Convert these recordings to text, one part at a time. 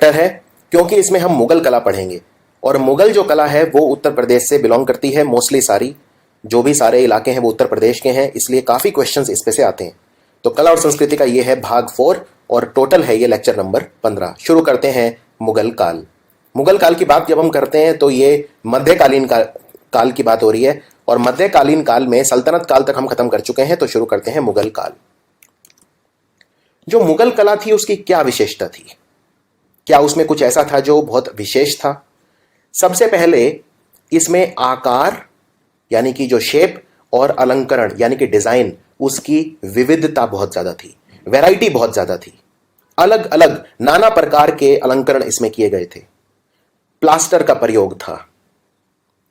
Lecture है, क्योंकि इसमें हम मुगल कला पढ़ेंगे। और मुगल जो कला है वो उत्तर प्रदेश से बिलोंग करती है, मोस्टली सारी जो भी सारे इलाके हैं वो उत्तर प्रदेश के हैं, इसलिए काफ़ी क्वेश्चंस इस पे से आते हैं। तो कला और संस्कृति का ये है भाग 4 और टोटल है ये लेक्चर नंबर 15। शुरू करते हैं मुगल काल। मुगल काल की बात जब हम करते हैं तो ये मध्यकालीन काल की बात हो रही है, और मध्यकालीन काल में सल्तनत काल तक हम खत्म कर चुके हैं। तो शुरू करते हैं मुगल काल। जो मुगल कला थी उसकी क्या विशेषता थी, क्या उसमें कुछ ऐसा था जो बहुत विशेष था? सबसे पहले इसमें आकार यानी कि जो शेप और अलंकरण यानी कि डिजाइन, उसकी विविधता बहुत ज्यादा थी, वैरायटी बहुत ज्यादा थी। अलग अलग नाना प्रकार के अलंकरण इसमें किए गए थे। प्लास्टर का प्रयोग था,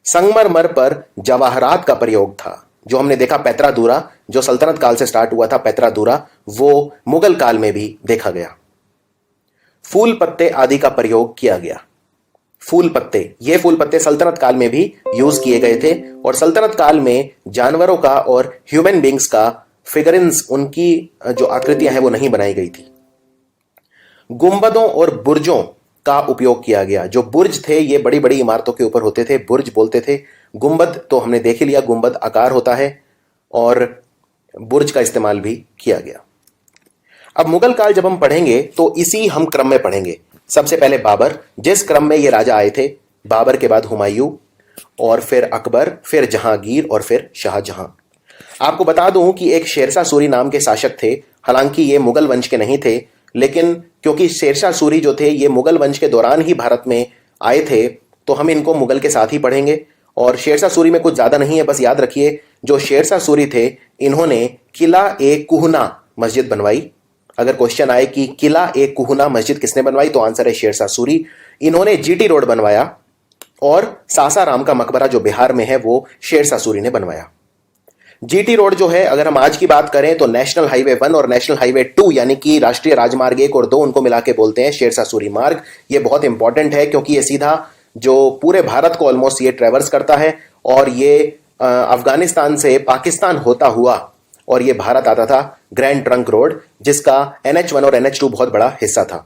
संगमरमर पर जवाहरात का प्रयोग था। जो हमने देखा पेत्रा जो सल्तनत काल से स्टार्ट हुआ था, पेत्रा वो मुगल काल में भी देखा गया। फूल पत्ते आदि का प्रयोग किया गया। फूल पत्ते सल्तनत काल में भी यूज किए गए थे, और सल्तनत काल में जानवरों का और ह्यूमन बींग्स का फिगरिन्स, उनकी जो आकृतियां हैं वो नहीं बनाई गई थी। गुंबदों और बुर्जों का उपयोग किया गया। जो बुर्ज थे ये बड़ी बड़ी इमारतों के ऊपर होते थे, बुर्ज बोलते थे। गुंबद तो हमने देख ही लिया, गुंबद आकार होता है, और बुर्ज का इस्तेमाल भी किया गया। अब मुगल काल जब हम पढ़ेंगे तो इसी हम क्रम में पढ़ेंगे। सबसे पहले बाबर, जिस क्रम में ये राजा आए थे, बाबर के बाद हुमायूं, और फिर अकबर, फिर जहांगीर, और फिर शाहजहां। आपको बता दूं कि एक शेरशाह सूरी नाम के शासक थे। हालांकि ये मुगल वंश के नहीं थे, लेकिन क्योंकि शेरशाह सूरी जो थे ये मुगल वंश के दौरान ही भारत में आए थे, तो हम इनको मुगल के साथ ही पढ़ेंगे। और शेरशाह सूरी में कुछ ज्यादा नहीं है, बस याद रखिए जो शेरशाह सूरी थे इन्होंने किला ए कुहना मस्जिद बनवाई। अगर क्वेश्चन आए कि किला ए कुहना मस्जिद किसने बनवाई, तो आंसर है शेरशाह सूरी। इन्होंने जीटी रोड बनवाया, और सासाराम का मकबरा जो बिहार में है वो शेरशाह सूरी ने बनवाया। जीटी रोड जो है, अगर हम आज की बात करें तो नेशनल हाईवे 1 और नेशनल हाईवे 2 यानी कि राष्ट्रीय राजमार्ग 1 और 2 उनको मिला के बोलते हैं शेरशाह सूरी मार्ग। ये बहुत इंपॉर्टेंट है क्योंकि ये सीधा जो पूरे भारत को ऑलमोस्ट ये ट्रेवर्स करता है, और ये अफगानिस्तान से पाकिस्तान होता हुआ और ये भारत आता था। ग्रैंड ट्रंक रोड, जिसका NH1 और NH2 बहुत बड़ा हिस्सा था,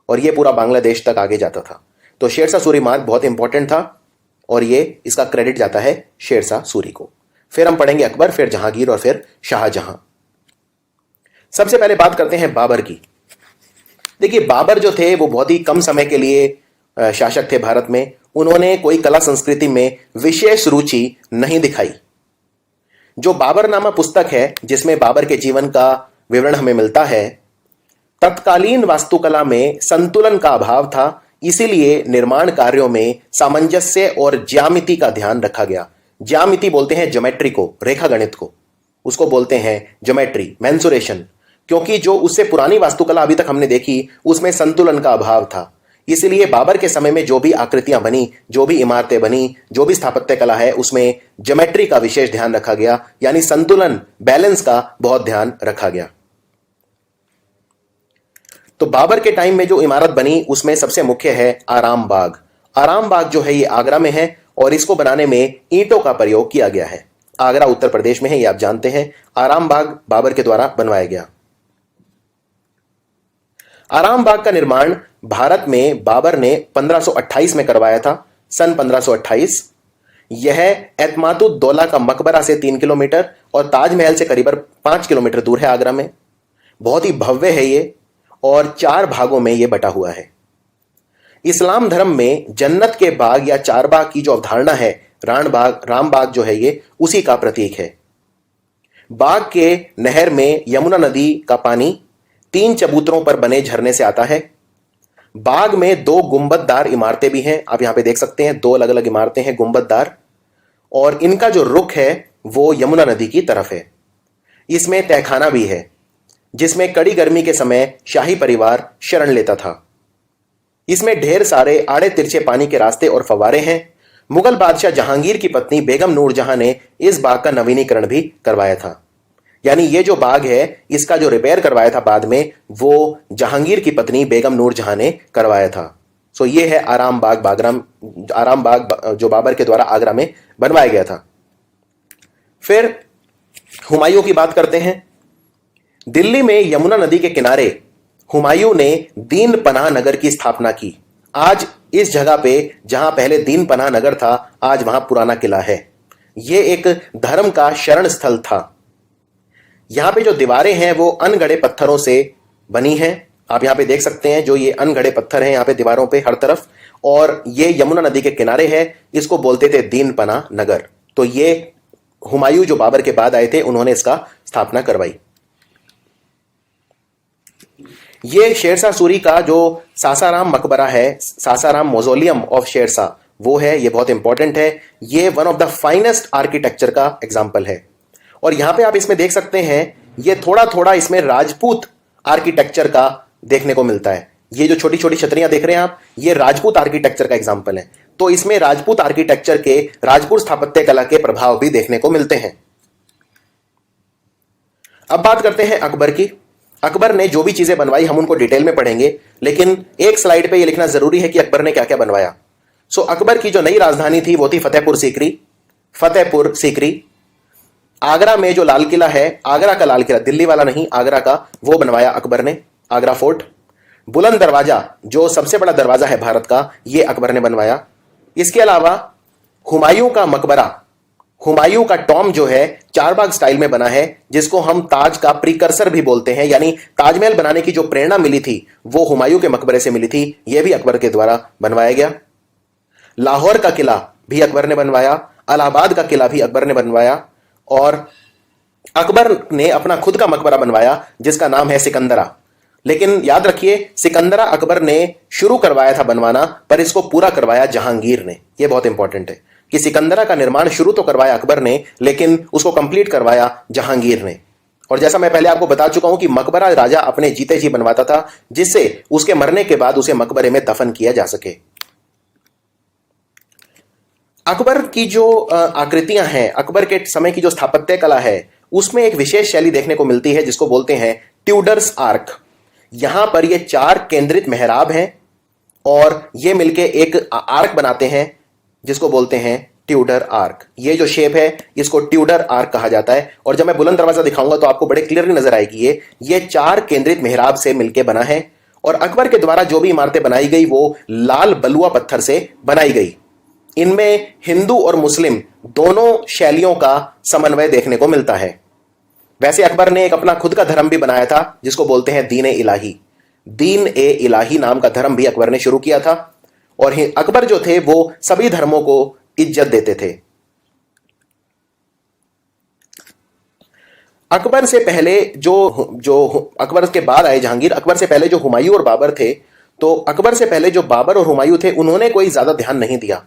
और ये पूरा बांग्लादेश तक आगे जाता था। तो शेरशाह सूरी मार्ग बहुत इंपॉर्टेंट था, और ये इसका क्रेडिट जाता है शेरशाह सूरी को। फिर हम पढ़ेंगे अकबर, फिर जहांगीर, और फिर शाहजहां। सबसे पहले बात करते हैं बाबर की। देखिए, बाबर जो थे वो बहुत ही कम समय के लिए शासक थे भारत में। उन्होंने कोई कला संस्कृति में विशेष रुचि नहीं दिखाई। जो बाबरनामा पुस्तक है, जिसमें बाबर के जीवन का विवरण हमें मिलता है, तत्कालीन वास्तुकला में संतुलन का अभाव था, इसीलिए निर्माण कार्यों में सामंजस्य और ज्यामिति का ध्यान रखा गया। ज्यामिति बोलते हैं ज्योमेट्री को, रेखा गणित को, उसको बोलते हैं ज्योमेट्री, मेंसुरेशन। क्योंकि जो उससे पुरानी वास्तुकला अभी तक हमने देखी उसमें संतुलन का अभाव था, इसलिए बाबर के समय में जो भी आकृतियां बनी, जो भी इमारतें बनी, जो भी स्थापत्य कला है, उसमें ज्योमेट्री का विशेष ध्यान रखा गया, यानी संतुलन, बैलेंस का बहुत ध्यान रखा गया। तो बाबर के टाइम में जो इमारत बनी उसमें सबसे मुख्य है आराम बाग। आराम बाग जो है ये आगरा में है, और इसको बनाने में ईंटों का प्रयोग किया गया है। आगरा उत्तर प्रदेश में है, ये आप जानते हैं। आराम बाग बाबर के द्वारा बनवाया गया। आराम बाग का निर्माण भारत में बाबर ने 1528 में करवाया था, सन 1528। यह एतमातुद्दौला का मकबरा से 3 किलोमीटर और ताजमहल से करीब 5 किलोमीटर दूर है आगरा में। बहुत ही भव्य है ये, और 4 भागों में यह बटा हुआ है। इस्लाम धर्म में जन्नत के बाग या 4 बाग की जो अवधारणा है, राम बाग जो है ये उसी का प्रतीक है। बाग के नहर में यमुना नदी का पानी 3 चबूतरों पर बने झरने से आता है। बाग में 2 गुंबददार इमारतें भी हैं, आप यहां पे देख सकते हैं 2 अलग अलग इमारतें हैं गुंबददार, और इनका जो रुख है वो यमुना नदी की तरफ है। इसमें तहखाना भी है, जिसमें कड़ी गर्मी के समय शाही परिवार शरण लेता था। इसमें ढेर सारे आड़े तिरछे पानी के रास्ते और फव्वारे हैं। मुगल बादशाह जहांगीर की पत्नी बेगम नूरजहां ने इस बाग का नवीनीकरण भी करवाया था। यानी ये जो बाग है इसका जो रिपेयर करवाया था बाद में, वो जहांगीर की पत्नी बेगम नूरजहां ने करवाया था। सो ये है आराम बाग जो बाबर के द्वारा आगरा में बनवाया गया था। फिर हुमायूं की बात करते हैं। दिल्ली में यमुना नदी के किनारे हुमायूं ने दीन पनाह नगर की स्थापना की। आज इस जगह पे जहां पहले दीन पनाह नगर था, आज वहां पुराना किला है। यह एक धर्म का शरण स्थल था। यहां पे जो दीवारें हैं वो अनगढ़े पत्थरों से बनी हैं। आप यहां पे देख सकते हैं जो ये अनगढ़े पत्थर हैं यहां पे दीवारों पे हर तरफ, और ये यमुना नदी के किनारे है। इसको बोलते थे दीन पनाह नगर। तो ये हुमायूं जो बाबर के बाद आए थे, उन्होंने इसका स्थापना करवाई। ये शेरशाह सूरी का जो सासाराम मकबरा है, सासाराम मौजोलियम ऑफ शेरशाह, वो है। ये बहुत इंपॉर्टेंट है। ये one of the finest architecture का एग्जाम्पल है। और यहां पे आप इसमें देख सकते हैं, ये थोड़ा थोड़ा इसमें राजपूत आर्किटेक्चर का देखने को मिलता है। ये जो छोटी छोटी छतरियां देख रहे हैं आप, ये राजपूत आर्किटेक्चर का एग्जाम्पल है। तो इसमें राजपूत आर्किटेक्चर के, राजपूत स्थापत्य कला के प्रभाव भी देखने को मिलते हैं। अब बात करते हैं अकबर की। अकबर ने जो भी चीजें बनवाई हम उनको डिटेल में पढ़ेंगे, लेकिन एक स्लाइड पे ये लिखना जरूरी है कि अकबर ने क्या क्या बनवाया। सो अकबर की जो नई राजधानी थी वो थी फतेहपुर सीकरी। फतेहपुर सीकरी। आगरा में जो लाल किला है, आगरा का लाल किला, दिल्ली वाला नहीं, आगरा का, वो बनवाया अकबर ने, आगरा फोर्ट। बुलंद दरवाजा, जो सबसे बड़ा दरवाजा है भारत का, यह अकबर ने बनवाया। इसके अलावा हुमायूं का मकबरा, हुमायूं का टॉम जो है चारबाग स्टाइल में बना है, जिसको हम ताज का प्रीकर्सर भी बोलते हैं। यानी ताजमहल बनाने की जो प्रेरणा मिली थी वो हुमायूं के मकबरे से मिली थी। यह भी अकबर के द्वारा बनवाया गया। लाहौर का किला भी अकबर ने बनवाया। इलाहाबाद का किला भी अकबर ने बनवाया। और अकबर ने अपना खुद का मकबरा बनवाया जिसका नाम है सिकंदरा। लेकिन याद रखिए, सिकंदरा अकबर ने शुरू करवाया था बनवाना, पर इसको पूरा करवाया जहांगीर ने। यह बहुत इंपॉर्टेंट है कि सिकंदरा का निर्माण शुरू तो करवाया अकबर ने, लेकिन उसको कंप्लीट करवाया जहांगीर ने। और जैसा मैं पहले आपको बता चुका हूं कि मकबरा राजा अपने जीते जी बनवाता था, जिससे उसके मरने के बाद उसे मकबरे में दफन किया जा सके। अकबर की जो आकृतियां हैं, अकबर के समय की जो स्थापत्य कला है, उसमें एक विशेष शैली देखने को मिलती है जिसको बोलते हैं ट्यूडर्स आर्क। यहां पर ये 4 केंद्रित मेहराब हैं और ये मिलके एक आर्क बनाते हैं जिसको बोलते हैं ट्यूडर आर्क। ये जो शेप है इसको ट्यूडर आर्क कहा जाता है। और जब मैं बुलंद दरवाजा दिखाऊंगा तो आपको बड़े क्लियरली नजर आएगी। ये 4 केंद्रित मेहराब से मिलके बना है। और अकबर के द्वारा जो भी इमारतें बनाई गई वो लाल बलुआ पत्थर से बनाई गई। इनमें हिंदू और मुस्लिम दोनों शैलियों का समन्वय देखने को मिलता है। वैसे अकबर ने एक अपना खुद का धर्म भी बनाया था जिसको बोलते हैं दीन ए इलाही। दीन ए इलाही नाम का धर्म भी अकबर ने शुरू किया था। और अकबर जो थे वो सभी धर्मों को इज्जत देते थे। अकबर से पहले जो अकबर के बाद आए जहांगीर, अकबर से पहले जो हुमायूं और बाबर थे, तो अकबर से पहले जो बाबर और हुमायूं थे उन्होंने कोई ज्यादा ध्यान नहीं दिया।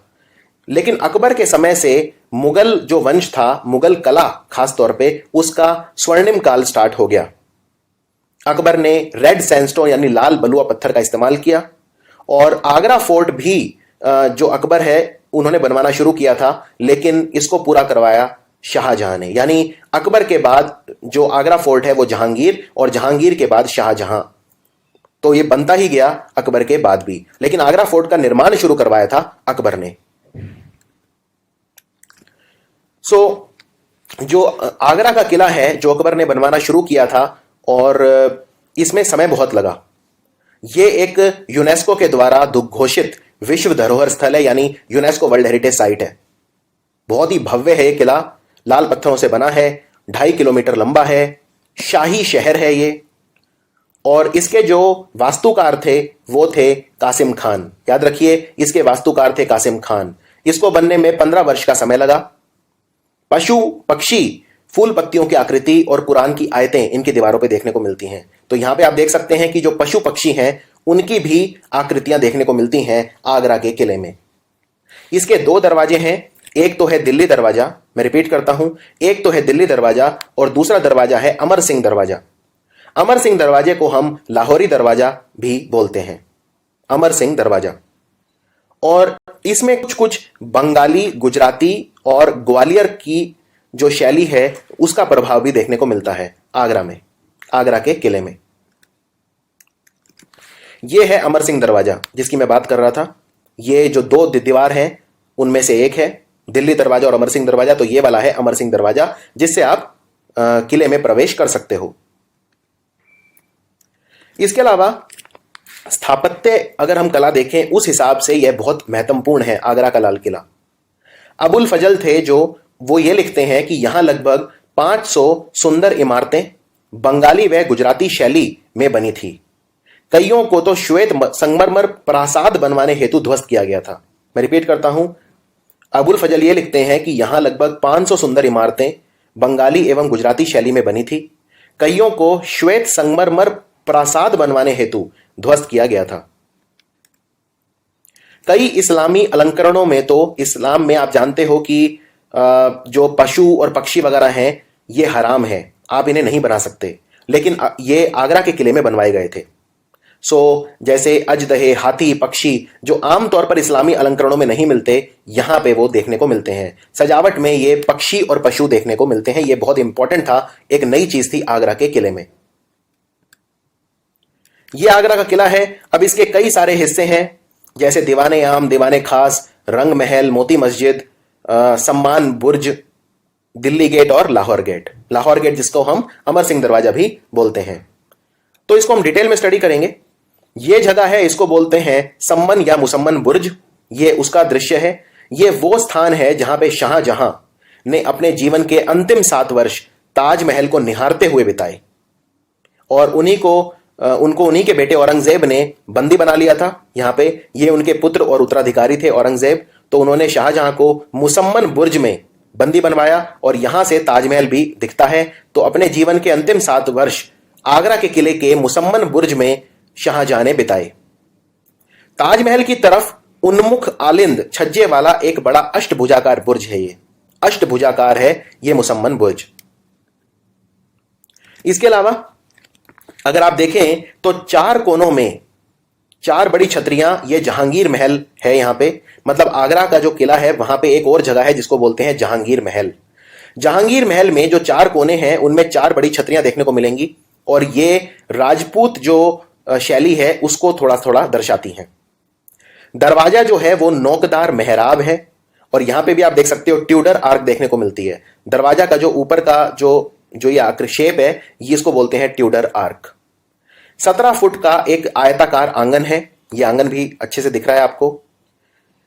लेकिन अकबर के समय से मुगल जो वंश था, मुगल कला खास तौर पे, उसका स्वर्णिम काल स्टार्ट हो गया। अकबर ने रेड सैंडस्टोन यानी लाल बलुआ पत्थर का इस्तेमाल किया। और आगरा फोर्ट भी जो अकबर है उन्होंने बनवाना शुरू किया था, लेकिन इसको पूरा करवाया शाहजहां ने। यानी अकबर के बाद जो आगरा फोर्ट है वो जहांगीर, और जहांगीर के बाद शाहजहां। तो ये बनता ही गया अकबर के बाद भी, लेकिन आगरा फोर्ट का निर्माण शुरू करवाया था अकबर ने। जो आगरा का किला है जो अकबर ने बनवाना शुरू किया था, और इसमें समय बहुत लगा। यह एक यूनेस्को के द्वारा घोषित विश्व धरोहर स्थल है, यानी यूनेस्को वर्ल्ड हेरिटेज साइट है। बहुत ही भव्य है यह किला, लाल पत्थरों से बना है, 2.5 किलोमीटर लंबा है, शाही शहर है ये। और इसके जो वास्तुकार थे वो थे कासिम खान। याद रखिए, इसके वास्तुकार थे कासिम खान। इसको बनने में 15 वर्ष का समय लगा। पशु पक्षी, फूल पत्तियों की आकृति और कुरान की आयतें इनकी दीवारों पे देखने को मिलती हैं। तो यहां पे आप देख सकते हैं कि जो पशु पक्षी हैं उनकी भी आकृतियां देखने को मिलती हैं आगरा के किले में। इसके 2 दरवाजे हैं। एक तो है दिल्ली दरवाजा, मैं रिपीट करता हूं, एक तो है दिल्ली दरवाजा और दूसरा दरवाजा है अमर सिंह दरवाजा। अमर सिंह दरवाजे को हम लाहौरी दरवाजा भी बोलते हैं, अमर सिंह दरवाजा। और इसमें कुछ कुछ बंगाली, गुजराती और ग्वालियर की जो शैली है उसका प्रभाव भी देखने को मिलता है आगरा में, आगरा के किले में। यह है अमर सिंह दरवाजा जिसकी मैं बात कर रहा था। ये जो 2 दीवार हैं उनमें से एक है दिल्ली दरवाजा और अमर सिंह दरवाजा। तो ये वाला है अमर सिंह दरवाजा जिससे आप किले में प्रवेश कर सकते हो। इसके अलावा स्थापत्य अगर हम कला देखें उस हिसाब से यह बहुत महत्वपूर्ण है। आगरा का लाल किला, अबुल फजल थे जो वो ये लिखते हैं कि यहां लगभग 500 सुंदर इमारतें बंगाली व गुजराती शैली में बनी थी। कईयों को तो श्वेत संगमरमर प्रासाद बनवाने हेतु ध्वस्त किया गया था। मैं रिपीट करता हूं, अबुल फजल ये लिखते हैं कि यहां लगभग 500 सुंदर इमारतें बंगाली एवं गुजराती शैली में बनी थी। कईयों को श्वेत संगमरमर प्रासाद बनवाने हेतु ध्वस्त किया गया था। कई इस्लामी अलंकरणों में, तो इस्लाम में आप जानते हो कि जो पशु और पक्षी वगैरह हैं ये हराम है, आप इन्हें नहीं बना सकते, लेकिन ये आगरा के किले में बनवाए गए थे। जैसे अजदहे, हाथी, पक्षी जो आमतौर पर इस्लामी अलंकरणों में नहीं मिलते, यहां पे वो देखने को मिलते हैं। सजावट में ये पक्षी और पशु देखने को मिलते हैं। ये बहुत इंपॉर्टेंट था, एक नई चीज थी आगरा के किले में। ये आगरा का किला है। अब इसके कई सारे हिस्से हैं, जैसे दीवाने आम, दीवाने खास, रंग महल, मोती मस्जिद, सम्मान बुर्ज, दिल्ली गेट और लाहौर गेट। लाहौर गेट जिसको हम अमर सिंह दरवाजा भी बोलते हैं। तो इसको हम डिटेल में स्टडी करेंगे। ये जगह है, इसको बोलते हैं सम्मन या मुसम्मन बुर्ज। ये उसका दृश्य है। ये वो स्थान है जहां पे शाहजहां ने अपने जीवन के अंतिम 7 वर्ष ताजमहल को निहारते हुए बिताए, और उनको उन्हीं के बेटे औरंगजेब ने बंदी बना लिया था। यहां पे ये उनके पुत्र और उत्तराधिकारी थे औरंगजेब, तो उन्होंने शाहजहां को मुसम्मन बुर्ज में बंदी बनवाया और यहां से ताजमहल भी दिखता है। तो अपने जीवन के अंतिम 7 वर्ष आगरा के किले के मुसम्मन बुर्ज में शाहजहां ने बिताए। ताजमहल की तरफ उन्मुख आलिंद छज्जे वाला एक बड़ा अष्टभुजाकार बुर्ज है। ये अष्टभुजाकार है ये मुसम्मन बुर्ज। इसके अलावा अगर आप देखें तो 4 कोनों में 4 बड़ी छतरियां, ये जहांगीर महल है। यहां पे मतलब आगरा का जो किला है वहां पे एक और जगह है जिसको बोलते हैं जहांगीर महल। जहांगीर महल में जो 4 कोने हैं उनमें 4 बड़ी छतरियां देखने को मिलेंगी, और ये राजपूत जो शैली है उसको थोड़ा थोड़ा दर्शाती हैं। दरवाजा जो है वो नोकदार मेहराब है, और यहां पे भी आप देख सकते हो ट्यूडर आर्क देखने को मिलती है। दरवाजा का जो ऊपर का जो ये आकृति शेप है, ये इसको बोलते हैं ट्यूडर आर्क। 17 फुट का एक आयताकार आंगन है। ये आंगन भी अच्छे से दिख रहा है आपको।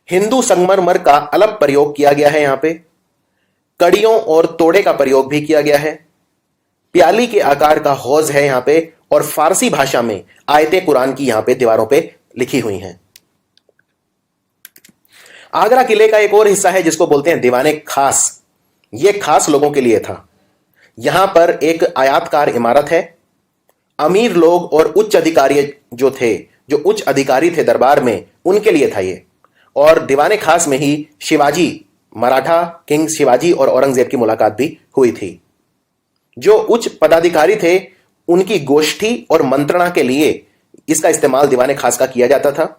हिंदू संगमरमर का अलग प्रयोग किया गया है। यहां पे कड़ियों और तोड़े का प्रयोग भी किया गया है। प्याली के आकार का हौज है यहां पे, और फारसी भाषा में आयते कुरान की यहां पे दीवारों पे लिखी हुई हैं। आगरा किले का एक और हिस्सा है जिसको बोलते हैं दीवाने खास। ये खास लोगों के लिए था। यहां पर एक आयताकार इमारत है। अमीर लोग और उच्च अधिकारी जो उच्च अधिकारी थे दरबार में, उनके लिए था ये। और दीवाने खास में ही शिवाजी, मराठा किंग शिवाजी और औरंगजेब की मुलाकात भी हुई थी। जो उच्च पदाधिकारी थे उनकी गोष्ठी और मंत्रणा के लिए इसका इस्तेमाल दीवाने खास का किया जाता था।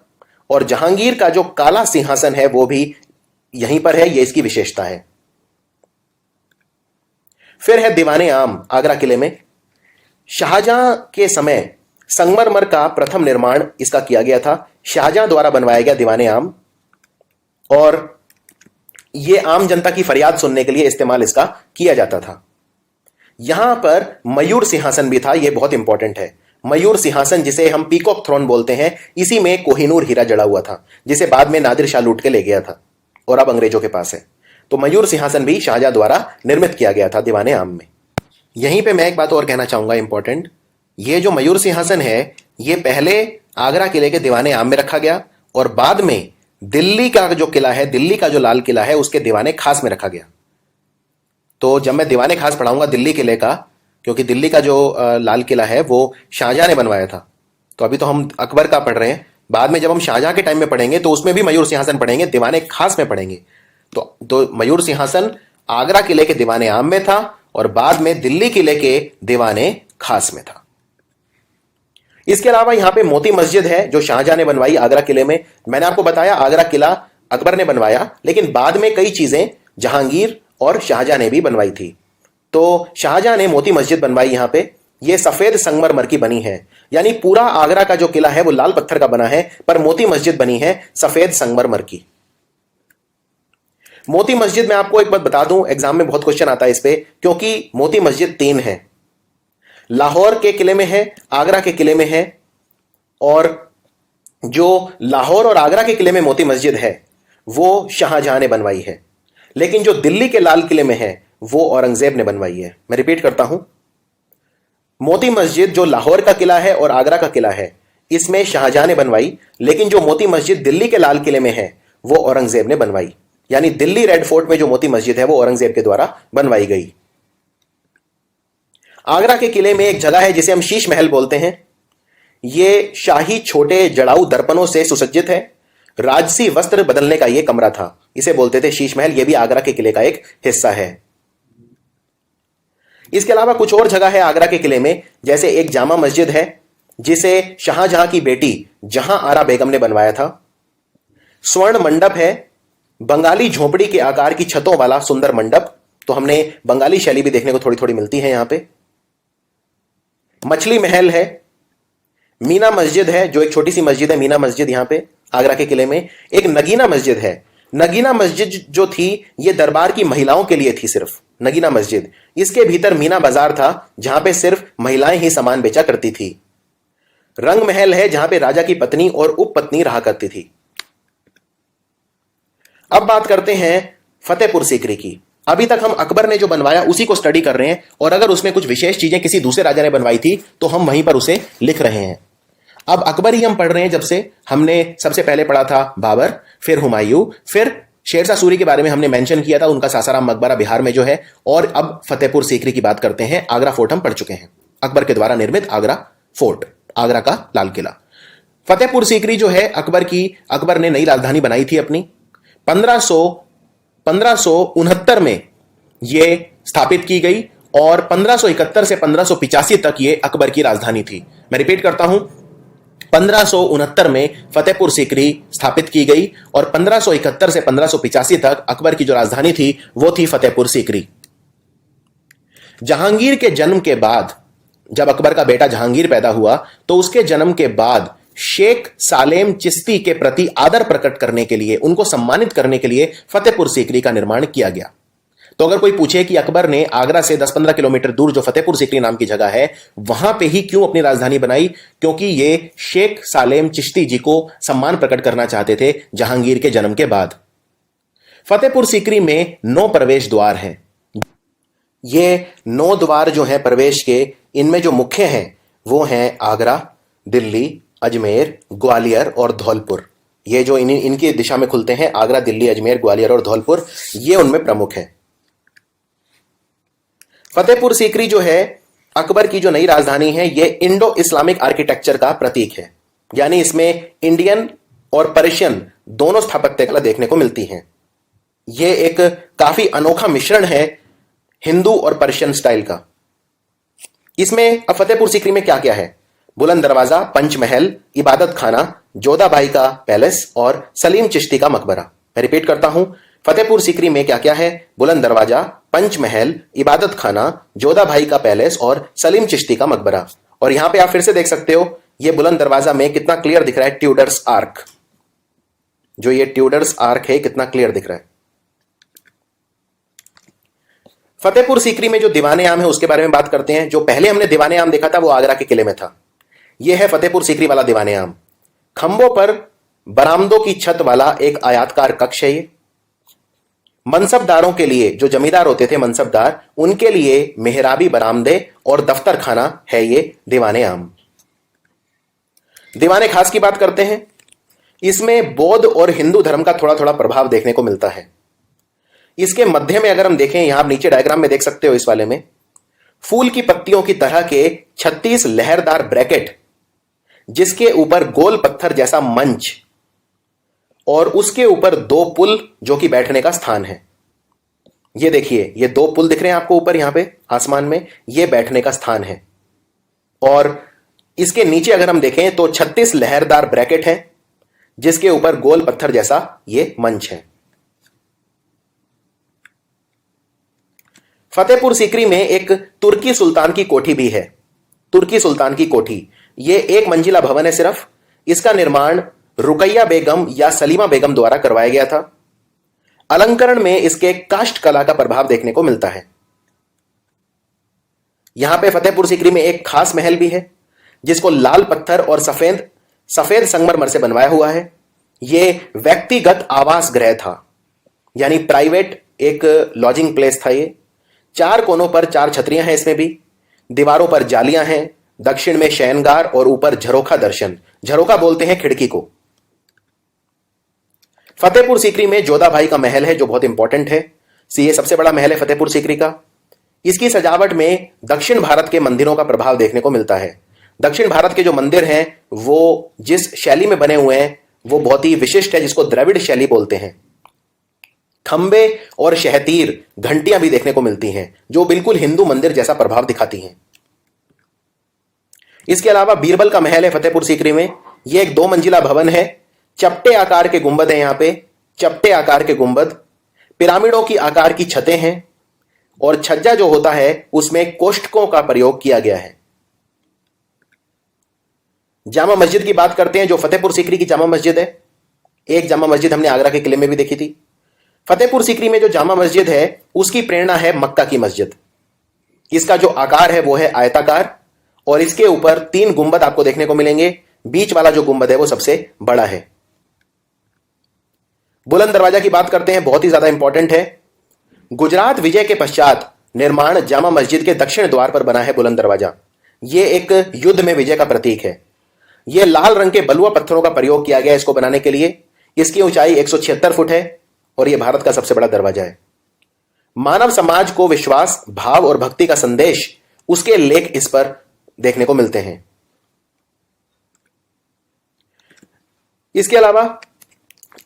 और जहांगीर का जो काला सिंहासन है वो भी यहीं पर है, ये इसकी विशेषता है। फिर है दीवाने आम आगरा किले में। शाहजहां के समय संगमरमर का प्रथम निर्माण इसका किया गया था। शाहजहां द्वारा बनवाया गया दीवाने आम, और यह आम जनता की फरियाद सुनने के लिए इस्तेमाल इसका किया जाता था। यहां पर मयूर सिंहासन भी था। यह बहुत इंपॉर्टेंट है। मयूर सिंहासन जिसे हम पीकॉक थ्रोन बोलते हैं, इसी में कोहिनूर हीरा जड़ा हुआ था, जिसे बाद में नादिर शाह लूट के ले गया था और अब अंग्रेजों के पास है। तो मयूर सिंहासन भी शाहजहां द्वारा निर्मित किया गया था दीवाने आम में। यहीं पे मैं एक बात और कहना चाहूंगा इंपॉर्टेंट। ये जो मयूर सिंहासन है ये पहले आगरा किले के दीवाने आम में रखा गया, और बाद में दिल्ली का जो किला है, दिल्ली का जो लाल किला है, उसके दीवाने खास में रखा गया। तो जब मैं दीवाने खास पढ़ाऊंगा दिल्ली किले का, क्योंकि दिल्ली का जो लाल किला है वो शाहजहां ने बनवाया था, तो अभी तो हम अकबर का पढ़ रहे हैं। बाद में जब हम शाहजहां के टाइम में पढ़ेंगे तो उसमें भी मयूर सिंहासन पढ़ेंगे, दीवाने खास में पढ़ेंगे। तो मयूर सिंहासन आगरा किले के दीवाने आम में था और बाद में दिल्ली किले के दीवाने खास में था। इसके अलावा यहां पे मोती मस्जिद है जो शाहजहां ने बनवाई आगरा किले में। मैंने आपको बताया आगरा किला अकबर ने बनवाया, लेकिन बाद में कई चीजें जहांगीर और शाहजहां ने भी बनवाई थी। तो शाहजहां ने मोती मस्जिद बनवाई यहां पे। यह सफेद संगमरमर की बनी है, यानी पूरा आगरा का जो किला है वो लाल पत्थर का बना है, पर मोती मस्जिद बनी है सफेद संगमरमर की। मोती मस्जिद में आपको एक बात बता दूं, एग्जाम में बहुत क्वेश्चन आता है इस पे, क्योंकि मोती मस्जिद 3 है। लाहौर के किले में है, आगरा के किले में है और जो लाहौर और आगरा के किले में मोती मस्जिद है वो शाहजहां ने बनवाई है, लेकिन जो दिल्ली के लाल किले में है वो औरंगजेब ने बनवाई है। मैं रिपीट करता हूं, मोती मस्जिद जो लाहौर का किला है और आगरा का किला है इसमें शाहजहां ने बनवाई, लेकिन जो मोती मस्जिद दिल्ली के लाल किले में है वो औरंगजेब ने बनवाई। यानी दिल्ली रेड फोर्ट में जो मोती मस्जिद है वो औरंगजेब के द्वारा बनवाई गई। आगरा के किले में एक जगह है जिसे हम शीश महल बोलते हैं। यह शाही छोटे जड़ाऊ दर्पणों से सुसज्जित है। राजसी वस्त्र बदलने का यह कमरा था, इसे बोलते थे शीश महल। यह भी आगरा के किले का एक हिस्सा है। इसके अलावा कुछ और जगह है आगरा के किले में, जैसे एक जामा मस्जिद है जिसे शाहजहां की बेटी जहां आरा बेगम ने बनवाया था। स्वर्ण मंडप है, बंगाली झोपड़ी के आकार की छतों वाला सुंदर मंडप। तो हमने बंगाली शैली भी देखने को थोड़ी थोड़ी मिलती है यहां पे। मछली महल है, मीना मस्जिद है जो एक छोटी सी मस्जिद है, मीना मस्जिद यहां पे आगरा के किले में। एक नगीना मस्जिद है। नगीना मस्जिद जो थी ये दरबार की महिलाओं के लिए थी, सिर्फ नगीना मस्जिद। इसके भीतर मीना बाजार था जहां पे सिर्फ महिलाएं ही सामान बेचा करती थी। रंग महल है जहां पे राजा की पत्नी और उप पत्नी रहा करती थी। अब बात करते हैं फतेहपुर सीकरी की। अभी तक हम अकबर ने जो बनवाया उसी को स्टडी कर रहे हैं, और अगर उसमें कुछ विशेष चीजें किसी दूसरे राजा ने बनवाई थी तो हम वहीं पर उसे लिख रहे हैं। अब अकबर ही हम पढ़ रहे हैं। जब से हमने सबसे पहले पढ़ा था बाबर, फिर हुमायूं, फिर शेरशाह सूरी के बारे में हमने मेंशन किया था, उनका सासाराम मकबरा बिहार में जो है, और अब फतेहपुर सीकरी की बात करते हैं। आगरा फोर्ट हम पढ़ चुके हैं, अकबर के द्वारा निर्मित आगरा फोर्ट, आगरा का लाल किला। फतेहपुर सीकरी जो है अकबर ने नई राजधानी बनाई थी अपनी। 1569 में यह स्थापित की गई और 1571 से 1585 तक यह अकबर की राजधानी थी। मैं रिपीट करता हूं, 1569 में फतेहपुर सीकरी स्थापित की गई और 1571 से 1585 तक अकबर की जो राजधानी थी वो थी फतेहपुर सीकरी। जहांगीर के जन्म के बाद, जब अकबर का बेटा जहांगीर पैदा हुआ, तो उसके जन्म के बाद शेख सालेम चिश्ती के प्रति आदर प्रकट करने के लिए, उनको सम्मानित करने के लिए फतेहपुर सीकरी का निर्माण किया गया। तो अगर कोई पूछे कि अकबर ने आगरा से 10-15 किलोमीटर दूर जो फतेहपुर सीकरी नाम की जगह है वहां पे ही क्यों अपनी राजधानी बनाई, क्योंकि ये शेख सालेम चिश्ती जी को सम्मान प्रकट करना चाहते थे जहांगीर के जन्म के बाद। फतेहपुर सीकरी में 9 प्रवेश द्वार हैं। ये 9 द्वार जो हैं प्रवेश के, इनमें जो मुख्य हैं वो हैं आगरा, दिल्ली, अजमेर, ग्वालियर और धौलपुर। ये जो इनकी दिशा में खुलते हैं, आगरा, दिल्ली, अजमेर, ग्वालियर और धौलपुर, ये उनमें प्रमुख है। फतेहपुर सीकरी जो है अकबर की जो नई राजधानी है, ये इंडो इस्लामिक आर्किटेक्चर का प्रतीक है। यानी इसमें इंडियन और पर्शियन दोनों स्थापत्य कला देखने को मिलती हैं। ये एक काफी अनोखा मिश्रण है हिंदू और पर्शियन स्टाइल का। इसमें अब फतेहपुर सीकरी में क्या क्या है? बुलंद दरवाजा, पंचमहल, इबादत खाना, जोधाबाई का पैलेस और सलीम चिश्ती का मकबरा। मैं रिपीट करता हूं, फतेहपुर सीकरी में क्या क्या है? बुलंद दरवाजा, पंचमहल, इबादत खाना, जोधाबाई का पैलेस और सलीम चिश्ती का मकबरा। और यहां पे आप फिर से देख सकते हो, ये बुलंद दरवाजा में कितना क्लियर दिख रहा है ट्यूडर्स आर्क। जो ये ट्यूडर्स आर्क है कितना क्लियर दिख रहा है। फतेहपुर सीकरी में जो दीवाने आम है उसके बारे में बात करते हैं। जो पहले हमने दीवाने आम देखा था वो आगरा के किले में था। यह है फतेहपुर सीकरी वाला दीवाने आम। खंभों पर बरामदों की छत वाला एक आयताकार कक्ष है। ये मनसबदारों के लिए, जो जमींदार होते थे मनसबदार, उनके लिए मेहराबी बरामदे और दफ्तर खाना है ये दीवाने आम। दीवाने खास की बात करते हैं, इसमें बौद्ध और हिंदू धर्म का थोड़ा थोड़ा प्रभाव देखने को मिलता है। इसके मध्य में अगर हम देखें, यहां आप नीचे डायग्राम में देख सकते हो, इस वाले में फूल की पत्तियों की तरह के 36 लहरदार ब्रैकेट, जिसके ऊपर गोल पत्थर जैसा मंच और उसके ऊपर 2 पुल जो कि बैठने का स्थान है। ये देखिए, ये 2 पुल दिख रहे हैं आपको ऊपर यहां पे आसमान में, ये बैठने का स्थान है। और इसके नीचे अगर हम देखें तो 36 लहरदार ब्रैकेट है जिसके ऊपर गोल पत्थर जैसा ये मंच है। फतेहपुर सीकरी में एक तुर्की सुल्तान की कोठी भी है। तुर्की सुल्तान की कोठी, यह 1 मंजिला भवन है सिर्फ। इसका निर्माण रुकैया बेगम या सलीमा बेगम द्वारा करवाया गया था। अलंकरण में इसके काष्ठ कला का प्रभाव देखने को मिलता है। यहां पे फतेहपुर सीकरी में एक खास महल भी है जिसको लाल पत्थर और सफेद सफेद संगमरमर से बनवाया हुआ है। यह व्यक्तिगत आवास गृह था, यानी प्राइवेट एक लॉजिंग प्लेस था। ये 4 कोनों पर 4 छतरियां हैं, इसमें भी दीवारों पर जालियां हैं, दक्षिण में शयनगार और ऊपर झरोखा दर्शन। झरोखा बोलते हैं खिड़की को। फतेहपुर सीकरी में जोधा भाई का महल है जो बहुत इंपॉर्टेंट है। ये सबसे बड़ा महल है फतेहपुर सीकरी का। इसकी सजावट में दक्षिण भारत के मंदिरों का प्रभाव देखने को मिलता है। दक्षिण भारत के जो मंदिर हैं वो जिस शैली में बने हुए हैं वो बहुत ही विशिष्ट है, जिसको द्रविड़ शैली बोलते हैं। खंबे और शहतीर घंटियां भी देखने को मिलती हैं जो बिल्कुल हिंदू मंदिर जैसा प्रभाव दिखाती हैं। इसके अलावा बीरबल का महल है फतेहपुर सीकरी में। यह एक 2 मंजिला भवन है। चपटे आकार के गुंबद हैं, यहां पे चपटे आकार के गुंबद, पिरामिडों की आकार की छतें हैं और छज्जा जो होता है उसमें कोष्ठकों का प्रयोग किया गया है। जामा मस्जिद की बात करते हैं जो फतेहपुर सीकरी की जामा मस्जिद है। एक जामा मस्जिद हमने आगरा के किले में भी देखी थी। फतेहपुर सीकरी में जो जामा मस्जिद है उसकी प्रेरणा है मक्का की मस्जिद। इसका जो आकार है वो है आयताकार और इसके ऊपर 3 गुंबद आपको देखने को मिलेंगे। बीच वाला जो गुंबद है वो सबसे बड़ा है। बुलंद दरवाजा की बात करते हैं, बहुत ही ज्यादा इंपॉर्टेंट है। गुजरात विजय के पश्चात निर्माण जामा मस्जिद के दक्षिण द्वार पर बना है बुलंद दरवाजा। यह एक युद्ध में विजय का प्रतीक है। यह लाल रंग के बलुआ पत्थरों का प्रयोग किया गया इसको बनाने के लिए। इसकी ऊंचाई 176 फुट है और यह भारत का सबसे बड़ा दरवाजा है। मानव समाज को विश्वास, भाव और भक्ति का संदेश उसके लेख इस पर देखने को मिलते हैं। इसके अलावा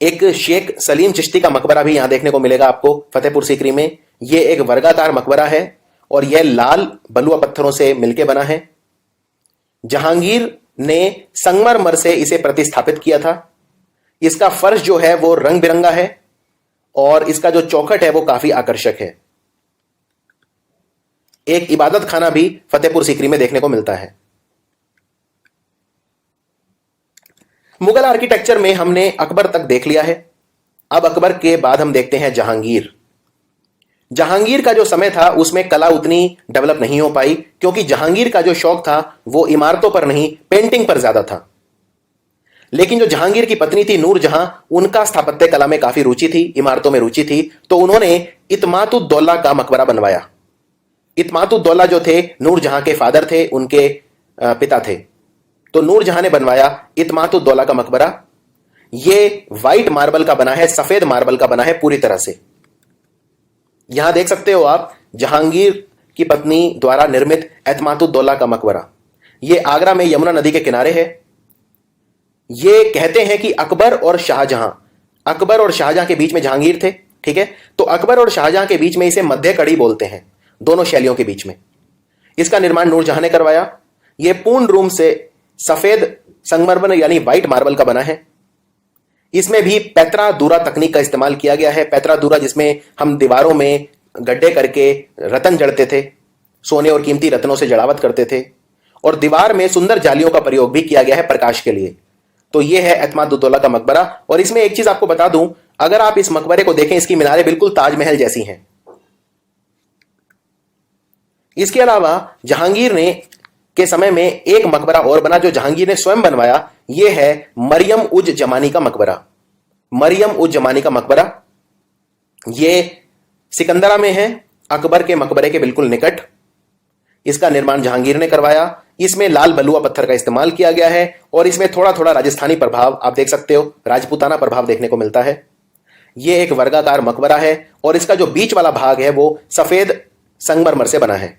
एक शेख सलीम चिश्ती का मकबरा भी यहां देखने को मिलेगा आपको फतेहपुर सीकरी में। यह एक वर्गाकार मकबरा है और यह लाल बलुआ पत्थरों से मिलकर बना है। जहांगीर ने संगमरमर से इसे प्रतिस्थापित किया था। इसका फर्श जो है वो रंग बिरंगा है और इसका जो चौखट है वो काफी आकर्षक है। एक इबादत खाना भी फतेहपुर सीकरी में देखने को मिलता है। मुगल आर्किटेक्चर में हमने अकबर तक देख लिया है। अब अकबर के बाद हम देखते हैं जहांगीर। जहांगीर का जो समय था उसमें कला उतनी डेवलप नहीं हो पाई क्योंकि जहांगीर का जो शौक था वो इमारतों पर नहीं, पेंटिंग पर ज्यादा था। लेकिन जो जहांगीर की पत्नी थी नूरजहां, उनका स्थापत्य कला में काफी रुचि थी, इमारतों में रुचि थी, तो उन्होंने इत्मातुद्दौला का मकबरा बनवाया। इत्मातुद्दौला जो थे नूरजहां के फादर थे, उनके पिता थे, तो नूरजहां ने बनवाया इत्मातुद्दौला का मकबरा। यह व्हाइट मार्बल का बना है, सफेद मार्बल का बना है पूरी तरह से। यहां देख सकते हो आप जहांगीर की पत्नी द्वारा निर्मित इत्मातुद्दौला का मकबरा। यह आगरा में यमुना नदी के किनारे है। यह कहते हैं कि अकबर और शाहजहां के बीच में जहांगीर थे, ठीक है। तो अकबर और शाहजहां के बीच में इसे मध्य कड़ी बोलते हैं, दोनों शैलियों के बीच में। इसका निर्माण नूरजहां ने करवाया। यह पूर्ण रूप से सफेद संगमरमर यानी व्हाइट मार्बल का बना है। इसमें भी पैत्रा दूरा तकनीक का इस्तेमाल किया गया है। पैत्रा दूरा जिसमें हम दीवारों में गड्ढे करके रतन जड़ते थे, सोने और कीमती रत्नों से जड़ावत करते थे, और दीवार में सुंदर जालियों का प्रयोग भी किया गया है प्रकाश के लिए। तो यह है इत्मातुद्दौला का मकबरा। और इसमें एक चीज आपको बता दूं, अगर आप इस मकबरे को देखें, इसकी मीनारें बिल्कुल ताजमहल जैसी हैं। इसके अलावा जहांगीर ने के समय में एक मकबरा और बना जो जहांगीर ने स्वयं बनवाया। यह है मरियम उज जमानी का मकबरा। मरियम उज जमानी का मकबरा यह सिकंदरा में है, अकबर के मकबरे के बिल्कुल निकट। इसका निर्माण जहांगीर ने करवाया। इसमें लाल बलुआ पत्थर का इस्तेमाल किया गया है और इसमें थोड़ा थोड़ा राजस्थानी प्रभाव आप देख सकते हो, राजपूताना प्रभाव देखने को मिलता है। यह एक वर्गाकार मकबरा है और इसका जो बीच वाला भाग है वो सफेद संगमरमर से बना है।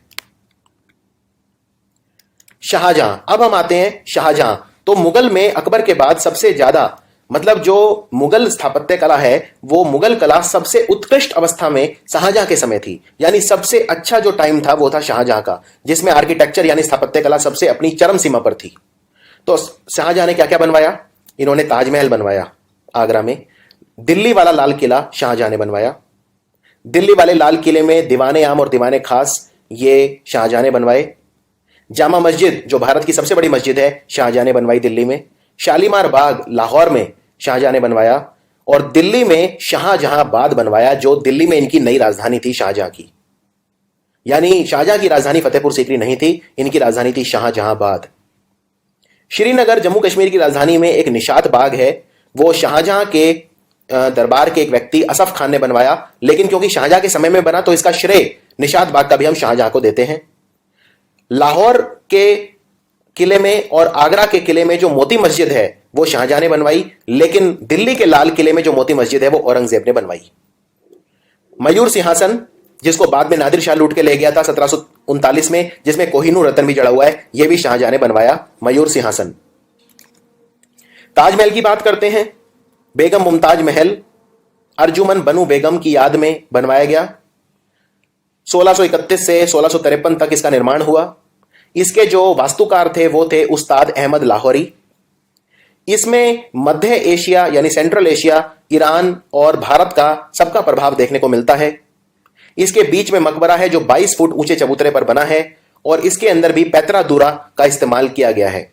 शाहजहां, अब हम आते हैं शाहजहां। तो मुगल में अकबर के बाद सबसे ज्यादा, मतलब जो मुगल स्थापत्य कला है वो मुगल कला सबसे उत्कृष्ट अवस्था में शाहजहां के समय थी। यानी सबसे अच्छा जो टाइम था वो था शाहजहां का, जिसमें आर्किटेक्चर यानी स्थापत्य कला सबसे अपनी चरम सीमा पर थी। तो शाहजहां ने क्या क्या बनवाया? इन्होंने ताजमहल बनवाया आगरा में। दिल्ली वाला लाल किला शाहजहां ने बनवाया। दिल्ली वाले लाल किले में दीवाने आम और दीवाने खास ये शाहजहां ने बनवाए। जामा मस्जिद जो भारत की सबसे बड़ी मस्जिद है शाहजहां ने बनवाई दिल्ली में। शालीमार बाग लाहौर में शाहजहां ने बनवाया और दिल्ली में शाहजहांबाद बनवाया, जो दिल्ली में इनकी नई राजधानी थी शाहजहां की। यानी शाहजहां की राजधानी फतेहपुर सीकरी नहीं थी, इनकी राजधानी थी शाहजहांबाद। श्रीनगर जम्मू कश्मीर की राजधानी में एक निशात बाग है, वो शाहजहां के दरबार के एक व्यक्ति असफ खान ने बनवाया, लेकिन क्योंकि शाहजहां के समय में बना तो इसका श्रेय निशात बाग का भी हम शाहजहां को देते हैं। लाहौर के किले में और आगरा के किले में जो मोती मस्जिद है वो शाहजहां ने बनवाई, लेकिन दिल्ली के लाल किले में जो मोती मस्जिद है वो औरंगजेब ने बनवाई। मयूर सिंहासन, जिसको बाद में नादिर शाह लूट के ले गया था 1739 में, जिसमें कोहिनूर रतन भी जड़ा हुआ है, यह भी शाहजहां ने बनवाया, मयूर सिंहासन। ताजमहल की बात करते हैं। बेगम मुमताज महल अर्जुमन बनु बेगम की याद में बनवाया गया। 1631 से 1653 तक इसका निर्माण हुआ। इसके जो वास्तुकार थे वो थे उस्ताद अहमद लाहौरी। इसमें मध्य एशिया यानी सेंट्रल एशिया, ईरान और भारत का सबका प्रभाव देखने को मिलता है। इसके बीच में मकबरा है जो 22 फुट ऊंचे चबूतरे पर बना है और इसके अंदर भी पैतरा दूरा का इस्तेमाल किया गया है।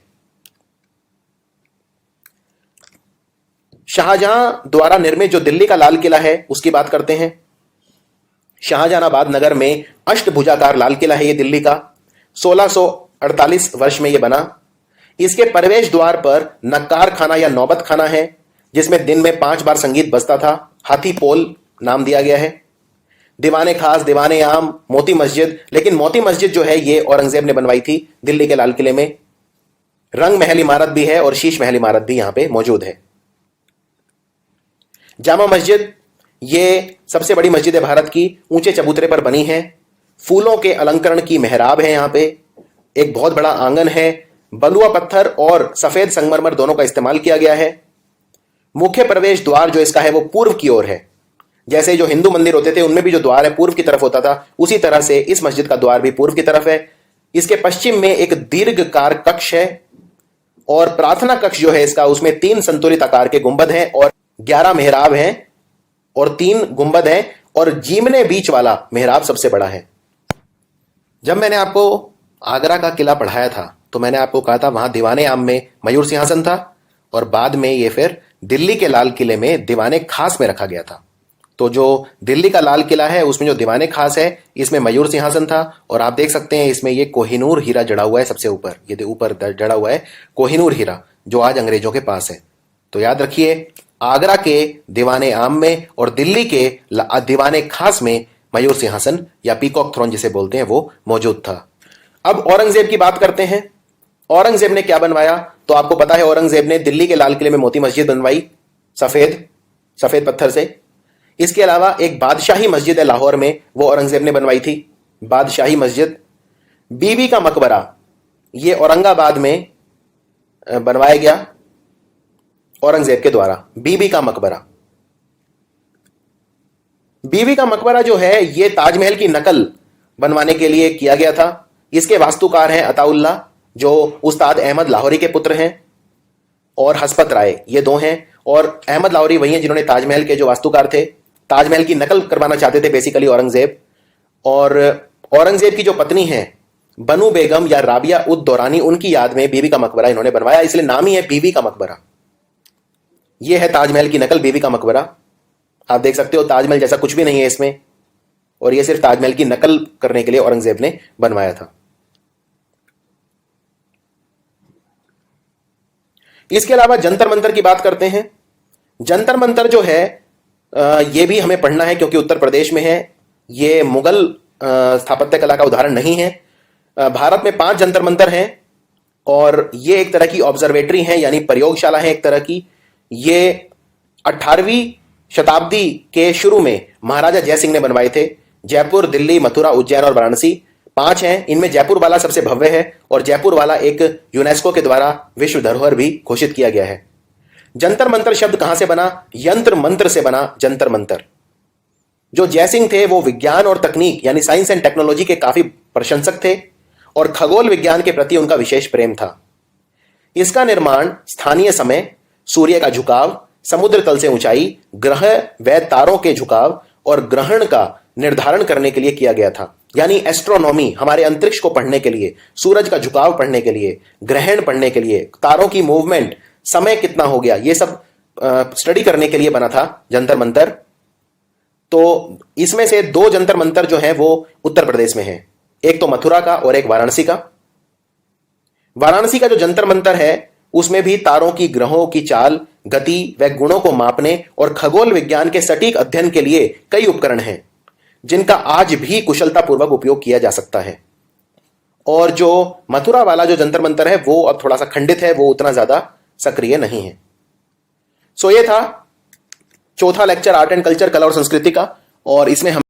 शाहजहां द्वारा निर्मित जो दिल्ली का लाल किला है उसकी बात करते हैं। शाहजहानाबाद नगर में अष्टभुजाकार लाल किला है ये दिल्ली का। 1648 वर्ष में यह बना। इसके प्रवेश द्वार पर नक्कार खाना या नौबत खाना है, जिसमें दिन में 5 बार संगीत बजता था। हाथी पोल नाम दिया गया है। दीवाने खास, दीवाने आम, मोती मस्जिद, लेकिन मोती मस्जिद जो है ये औरंगजेब ने बनवाई थी दिल्ली के लाल किले में। रंग महल इमारत भी है और शीश महल इमारत भी यहां पे मौजूद है। जामा मस्जिद ये सबसे बड़ी मस्जिद है भारत की, ऊंचे चबूतरे पर बनी है। फूलों के अलंकरण की मेहराब है। यहां पे एक बहुत बड़ा आंगन है। बलुआ पत्थर और सफेद संगमरमर दोनों का इस्तेमाल किया गया है। मुख्य प्रवेश द्वार जो इसका है वो पूर्व की ओर है। जैसे जो हिंदू मंदिर होते थे उनमें भी जो द्वार है पूर्व की तरफ होता था, उसी तरह से इस मस्जिद का द्वार भी पूर्व की तरफ है। इसके पश्चिम में एक दीर्घकार कक्ष है और प्रार्थना कक्ष जो है इसका, उसमें 3 संतुलित आकार के गुंबद हैं और 11 मेहराब हैं और 3 गुंबद हैं और जीमने बीच वाला मेहराब सबसे बड़ा है। जब मैंने आपको आगरा का किला पढ़ाया था तो मैंने आपको कहा था वहां दीवाने आम में मयूर सिंहासन था और बाद में ये फिर दिल्ली के लाल किले में दीवाने खास में रखा गया था। तो जो दिल्ली का लाल किला है उसमें जो दीवाने खास है इसमें मयूर सिंहासन था और आप देख सकते हैं इसमें ये कोहिनूर हीरा जड़ा हुआ है सबसे ऊपर। ये ऊपर जड़ा हुआ है कोहिनूर हीरा जो आज अंग्रेजों के पास है। तो याद रखिए, आगरा के दीवाने आम में और दिल्ली के दीवाने खास में मयूर सिंहासन या पीकॉक थ्रोन जिसे बोलते हैं वो मौजूद था। अब औरंगजेब की बात करते हैं। औरंगजेब ने क्या बनवाया? तो आपको पता है औरंगजेब ने दिल्ली के लाल किले में मोती मस्जिद बनवाई सफेद पत्थर से। इसके अलावा एक बादशाही मस्जिद है लाहौर में, वो औरंगजेब ने बनवाई थी, बादशाही मस्जिद। बीबी का मकबरा ये औरंगाबाद में बनवाया गया औरंगजेब के द्वारा। बीबी का मकबरा जो है ये ताजमहल की नकल बनवाने के लिए किया गया था। इसके वास्तुकार हैं अताउल्ला जो उस्ताद अहमद लाहौरी के पुत्र हैं और हसपत राय, ये 2 हैं। और अहमद लाहौरी वही हैं जिन्होंने ताजमहल के जो वास्तुकार थे, ताजमहल की नकल करवाना चाहते थे बेसिकली औरंगजेब। और औरंगजेब की जो पत्नी है बनु बेगम या राबिया उद दौरानी, उनकी याद में बीबी का मकबरा इन्होंने बनवाया, इसलिए नाम ही है बीबी का मकबरा। यह है ताजमहल की नकल, बीबी का मकबरा। आप देख सकते हो ताजमहल जैसा कुछ भी नहीं है इसमें और यह सिर्फ ताजमहल की नकल करने के लिए औरंगजेब ने बनवाया था। इसके अलावा जंतर मंतर की बात करते हैं। जंतर मंतर जो है यह भी हमें पढ़ना है क्योंकि उत्तर प्रदेश में है। यह मुगल स्थापत्य कला का उदाहरण नहीं है। भारत में 5 जंतर मंतर हैं और यह एक तरह की ऑब्जर्वेटरी है यानी प्रयोगशाला है एक तरह की। ये 18वीं शताब्दी के शुरू में महाराजा जयसिंह ने बनवाए थे। जयपुर, दिल्ली, मथुरा, उज्जैन और वाराणसी 5 हैं। इनमें जयपुर वाला सबसे भव्य है और जयपुर वाला एक यूनेस्को के द्वारा विश्व धरोहर भी घोषित किया गया है। जंतर मंतर शब्द कहां से बना? यंत्र मंत्र से बना जंतर मंतर। जो जयसिंह थे वो विज्ञान और तकनीक यानी साइंस एंड टेक्नोलॉजी के काफी प्रशंसक थे और खगोल विज्ञान के प्रति उनका विशेष प्रेम था। इसका निर्माण स्थानीय समय, सूर्य का झुकाव, समुद्र तल से ऊंचाई, ग्रह व तारों के झुकाव और ग्रहण का निर्धारण करने के लिए किया गया था। यानी एस्ट्रोनॉमी, हमारे अंतरिक्ष को पढ़ने के लिए, सूरज का झुकाव पढ़ने के लिए, ग्रहण पढ़ने के लिए, तारों की मूवमेंट, समय कितना हो गया, ये सब स्टडी करने के लिए बना था जंतर मंतर। तो इसमें से 2 जंतर मंतर जो हैं वो उत्तर प्रदेश में हैं, एक तो मथुरा का और एक वाराणसी का। वाराणसी का जो जंतर मंतर है उसमें भी तारों की ग्रहों की चाल, गति व गुणों को मापने और खगोल विज्ञान के सटीक अध्ययन के लिए कई उपकरण हैं जिनका आज भी कुशलतापूर्वक उपयोग किया जा सकता है। और जो मथुरा वाला जो जंतर मंतर है वो अब थोड़ा सा खंडित है, वो उतना ज्यादा सक्रिय नहीं है। सो ये था चौथा लेक्चर आर्ट एंड कल्चर, कला और संस्कृति का, और इसमें हम